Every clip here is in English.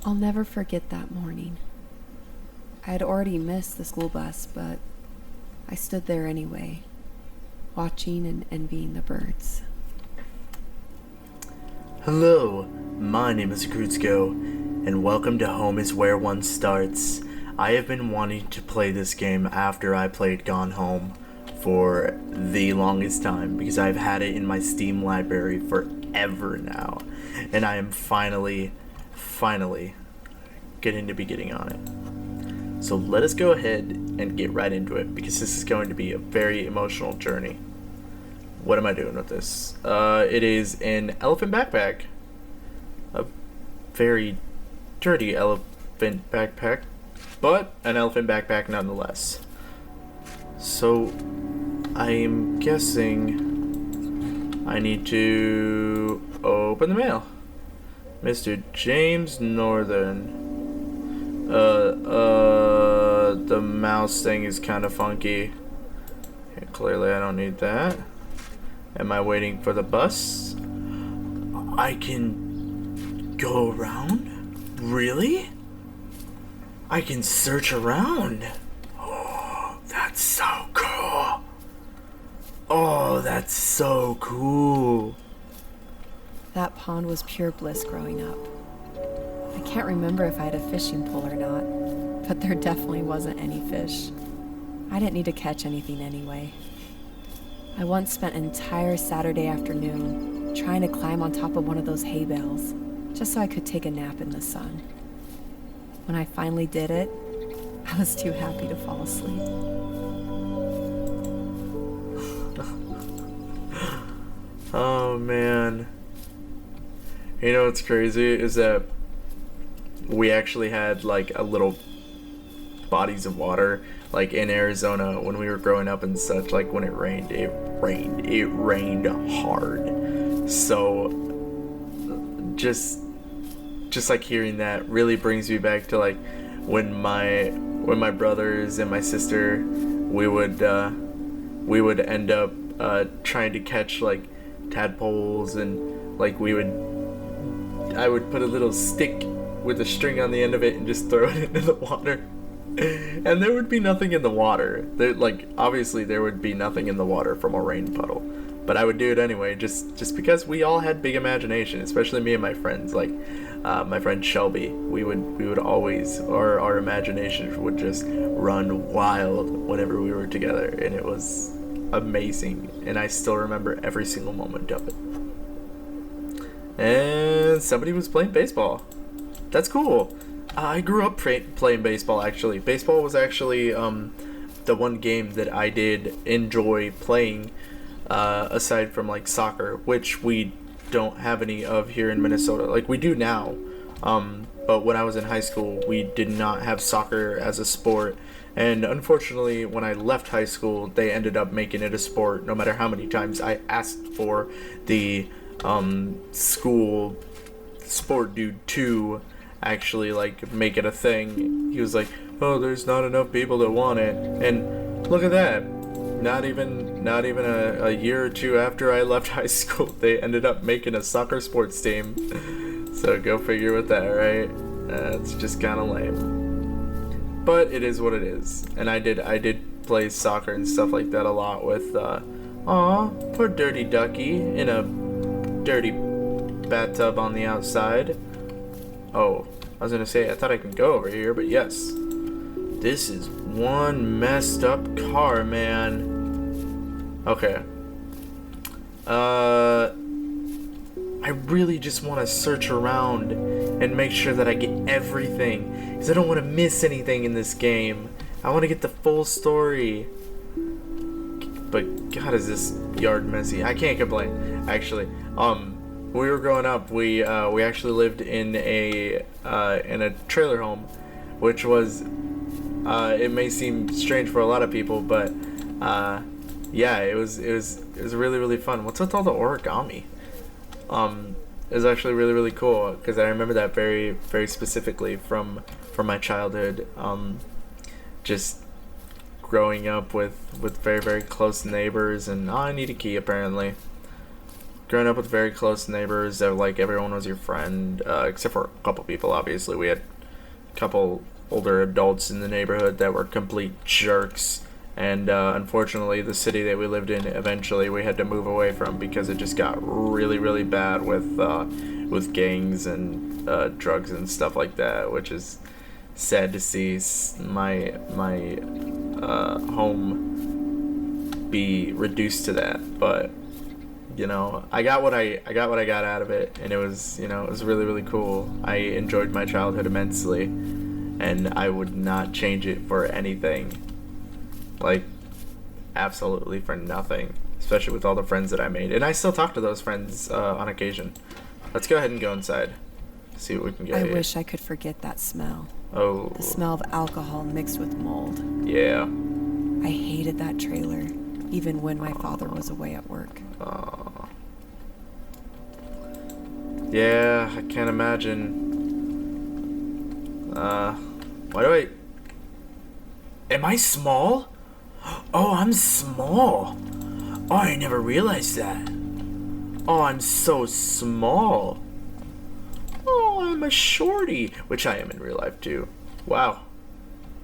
I'll never forget that morning. I had already missed the school bus, but I stood there anyway, watching and envying the birds. Hello, my name is Rekutsko, and welcome to Home is Where One Starts. I have been wanting to play this game after I played Gone Home for the longest time because I've had it in my Steam library forever now, and I am finally getting to be getting on it. So let us go ahead and get right into it because this is going to be a very emotional journey. What am I doing with this? It is an elephant backpack. A very dirty elephant backpack, but an elephant backpack nonetheless. So, I'm guessing I need to open the mail. Mr. James Northern. The mouse thing is kind of funky. Okay, clearly I don't need that. Am I waiting for the bus? I can go around? Really? I can search around. Oh, that's so cool. Oh, that's so cool. That pond was pure bliss growing up. I can't remember if I had a fishing pole or not, but there definitely wasn't any fish. I didn't need to catch anything anyway. I once spent an entire Saturday afternoon trying to climb on top of one of those hay bales, just so I could take a nap in the sun. When I finally did it, I was too happy to fall asleep. Oh man. You know what's crazy is that we actually had like a little bodies of water like in Arizona when we were growing up and such. Like when it rained hard. So just like hearing that really brings me back to like when my brothers and my sister we would end up trying to catch like tadpoles, and like I would put a little stick with a string on the end of it and just throw it into the water. And there would be nothing in the water. Obviously there would be nothing in the water from a rain puddle. But I would do it anyway, just because we all had big imagination, especially me and my friends. Like my friend Shelby, we would always, our imagination would just run wild whenever we were together, and it was amazing. And I still remember every single moment of it. And somebody was playing baseball. That's cool. I grew up playing baseball, actually. Baseball was actually the one game that I did enjoy playing, aside from like soccer, which we don't have any of here in Minnesota. Like we do now, but when I was in high school, we did not have soccer as a sport. And unfortunately, when I left high school, they ended up making it a sport, no matter how many times I asked for the school sport dude to actually like make it a thing. He was like, oh, there's not enough people that want it. And look at that, not even a year or two after I left high school, they ended up making a soccer sports team. So go figure with that, right? It's just kind of lame, but it is what it is. And I did play soccer and stuff like that a lot with aw, poor dirty ducky in a dirty bathtub on the outside. Oh, I was gonna say, I thought I could go over here, but yes. This is one messed up car, man. Okay. I really just want to search around and make sure that I get everything, because I don't want to miss anything in this game. I want to get the full story. But God, is this yard messy. I can't complain, actually. When we were growing up, we actually lived in a trailer home, which was it may seem strange for a lot of people, but yeah, it was really, really fun. What's with all the origami? It was actually really, really cool because I remember that very, very specifically from my childhood. Just growing up with very, very close neighbors, and I need a key apparently. growing up with very close neighbors that like everyone was your friend, except for a couple people. Obviously, we had a couple older adults in the neighborhood that were complete jerks. And unfortunately, the city that we lived in, eventually we had to move away from because it just got really, really bad with gangs and drugs and stuff like that, which is sad to see my home be reduced to that. But you know, I got what I got out of it, and it was, you know, it was really, really cool. I enjoyed my childhood immensely, and I would not change it for anything. Like, absolutely for nothing, especially with all the friends that I made. And I still talk to those friends on occasion. Let's go ahead and go inside. See what we can get I here. wish I could forget that smell. Oh. The smell of alcohol mixed with mold. Yeah. I hated that trailer, even when my father was away at work. Yeah, I can't imagine. Why do I... Am I small? Oh, I'm small. Oh, I never realized that. Oh, I'm so small. Oh, I'm a shorty. Which I am in real life, too. Wow.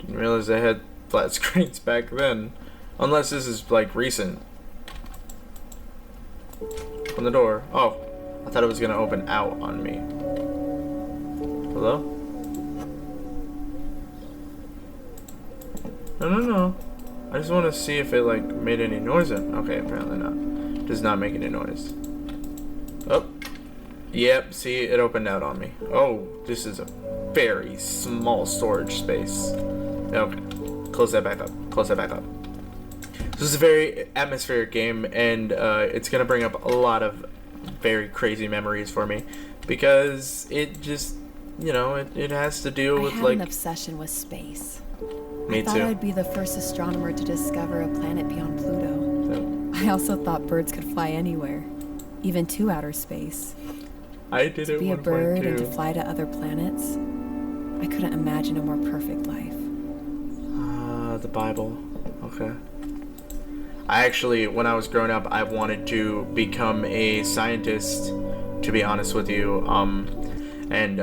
Didn't realize I had flat screens back then. Unless this is, like, recent. Open the door. Oh, I thought it was going to open out on me. Hello? No. I just want to see if it, like, made any noise. Okay, apparently not. Does not make any noise. Oh. Yep, see, it opened out on me. Oh, this is a very small storage space. Okay. Close that back up. Close that back up. This is a very atmospheric game, and it's going to bring up a lot of very crazy memories for me. Because it just, you know, it has to do with, I had like... an obsession with space. Me I thought too. I'd be the first astronomer to discover a planet beyond Pluto. So, I also thought birds could fly anywhere, even to outer space. I did To it be a one bird point and to too. fly to other planets, I couldn't imagine a more perfect life. The Bible. Okay. I actually, when I was growing up, I wanted to become a scientist, to be honest with you. And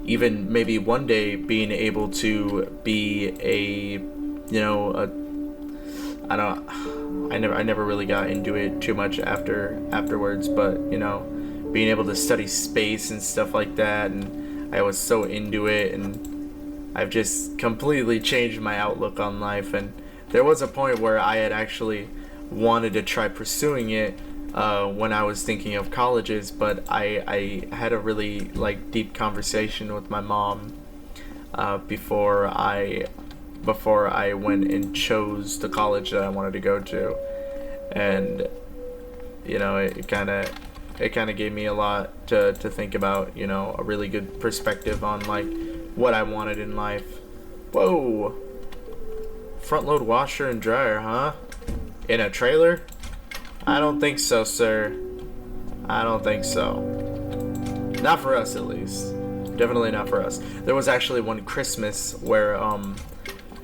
even maybe one day being able to be a, you know, I never really got into it too much afterwards, but you know, being able to study space and stuff like that, and I was so into it, and I've just completely changed my outlook on life. And there was a point where I had actually wanted to try pursuing it when I was thinking of colleges, but I had a really like deep conversation with my mom before I went and chose the college that I wanted to go to, and you know, it kind of gave me a lot to think about, you know, a really good perspective on like what I wanted in life. Whoa, front load washer and dryer, huh? In a trailer? I don't think so, sir. I don't think so. Not for us, at least. Definitely not for us. There was actually one Christmas where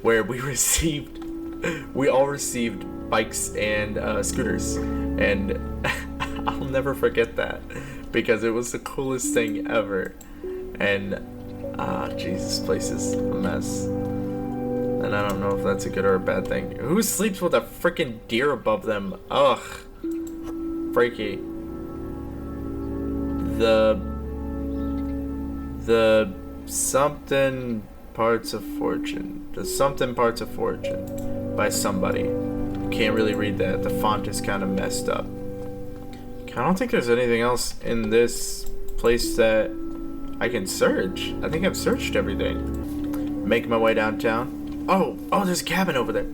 we all received bikes and scooters, and I'll never forget that because it was the coolest thing ever. And Jesus, this place is a mess. And I don't know if that's a good or a bad thing. Who sleeps with a freaking deer above them? Ugh. Freaky. The something parts of fortune. The something parts of fortune by somebody. Can't really read that. The font is kind of messed up. I don't think there's anything else in this place that I can search. I think I've searched everything. Make my way downtown. Oh, there's a cabin over there.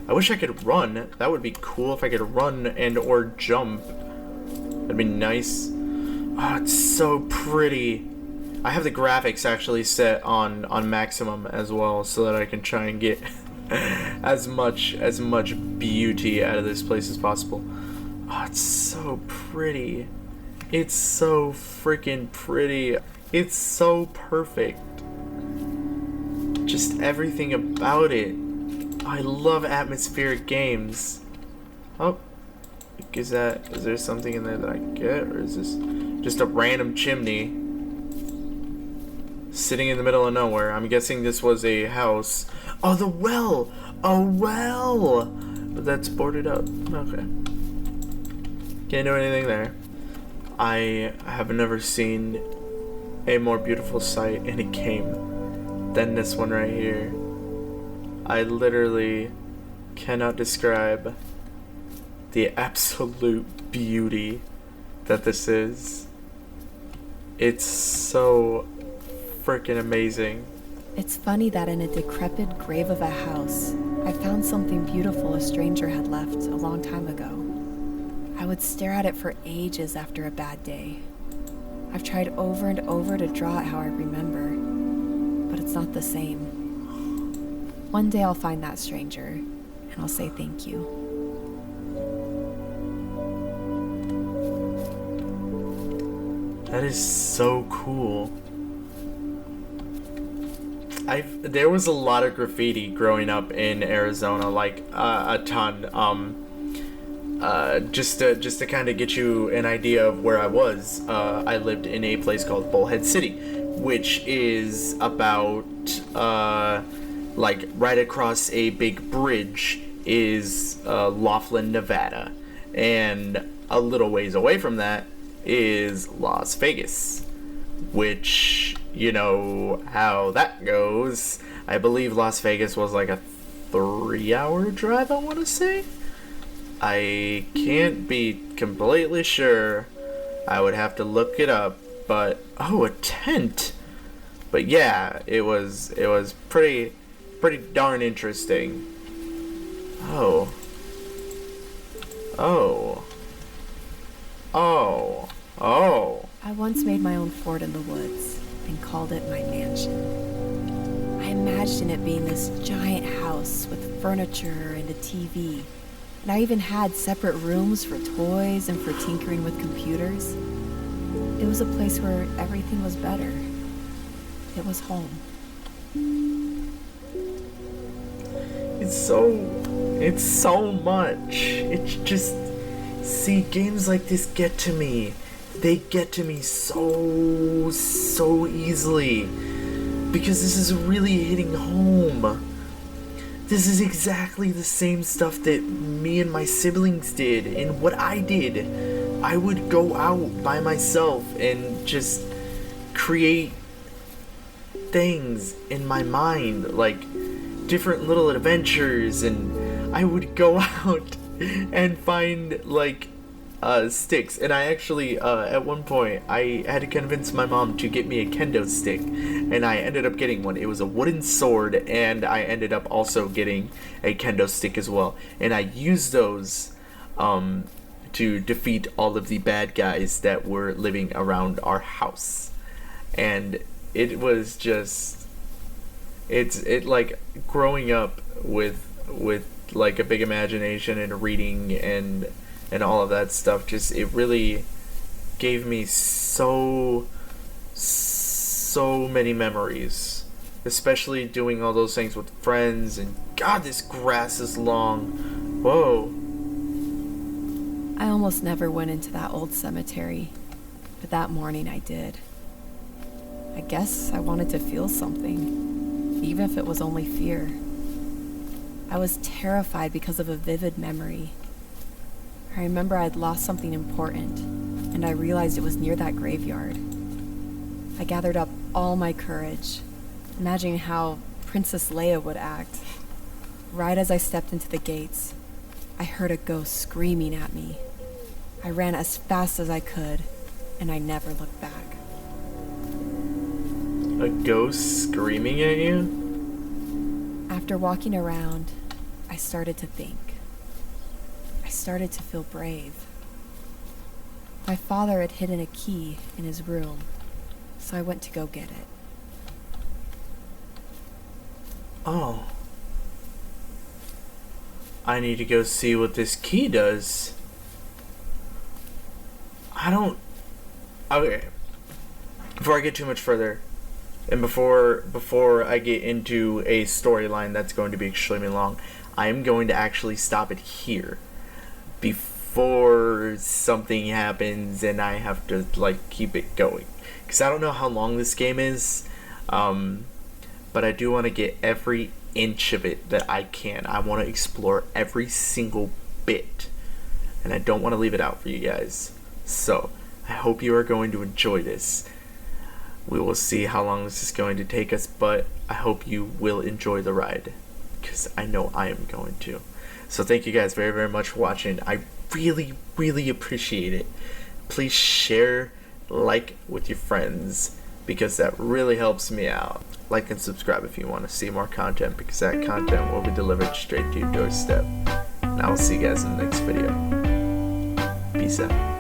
I wish I could run. That would be cool if I could run and or jump. That'd be nice. Oh, it's so pretty. I have the graphics actually set on maximum as well, so that I can try and get as much beauty out of this place as possible. Oh, it's so pretty. It's so freaking pretty. It's so perfect. Just everything about it. I love atmospheric games. Oh, Is there something in there that I get, or is this just a random chimney sitting in the middle of nowhere? I'm guessing this was a house. Oh, the well! A well! But that's boarded up. Okay. Can't do anything there. I have never seen a more beautiful sight in a game than this one right here. I literally cannot describe the absolute beauty that this is. It's so freaking amazing. It's funny that in a decrepit grave of a house, I found something beautiful a stranger had left a long time ago. I would stare at it for ages after a bad day. I've tried over and over to draw it how I remember, but it's not the same. One day I'll find that stranger, and I'll say thank you. That is so cool. There was a lot of graffiti growing up in Arizona, like a ton. Just to kind of get you an idea of where I was, I lived in a place called Bullhead City, which is about like right across a big bridge is Laughlin, Nevada, and a little ways away from that is Las Vegas, which, you know how that goes. I believe Las Vegas was like a 3-hour drive, I want to say. I can't be completely sure. I would have to look it up, but oh, a tent. But yeah, it was pretty darn interesting. Oh. I once made my own fort in the woods and called it my mansion. I imagined it being this giant house with furniture and a TV. And I even had separate rooms for toys and for tinkering with computers. It was a place where everything was better. It was home. It's so much. It's just, see, games like this get to me. They get to me so easily. Because this is really hitting home. This is exactly the same stuff that me and my siblings did and what I did. I would go out by myself and just create things in my mind, like different little adventures, and I would go out and find like sticks. And I actually at one point I had to convince my mom to get me a kendo stick, and I ended up getting one. It was a wooden sword, and I ended up also getting a kendo stick as well, and I used those to defeat all of the bad guys that were living around our house. And it was just, it like growing up with like a big imagination and reading and all of that stuff, just it really gave me so many memories, especially doing all those things with friends. And God, this grass is long. Whoa. I almost never went into that old cemetery, but that morning I did. I guess I wanted to feel something, even if it was only fear. I was terrified because of a vivid memory. I remember I'd lost something important, and I realized it was near that graveyard. I gathered up all my courage, imagining how Princess Leia would act. Right as I stepped into the gates, I heard a ghost screaming at me. I ran as fast as I could, and I never looked back. A ghost screaming at you? After walking around, I started to think. I started to feel brave. My father had hidden a key in his room, so I went to go get it. Oh. I need to go see what this key does. Okay. Before I get too much further, and before I get into a storyline that's going to be extremely long, I am going to actually stop it here. before something happens and I have to like keep it going, because I don't know how long this game is, but I do want to get every inch of it that I can. I want to explore every single bit, and I don't want to leave it out for you guys. So I hope you are going to enjoy this. We will see how long this is going to take us, but I hope you will enjoy the ride, because I know I am going to. So thank you guys very, very much for watching. I really, really appreciate it. Please share, like with your friends, because that really helps me out. Like and subscribe if you want to see more content, because that content will be delivered straight to your doorstep. And I will see you guys in the next video. Peace out.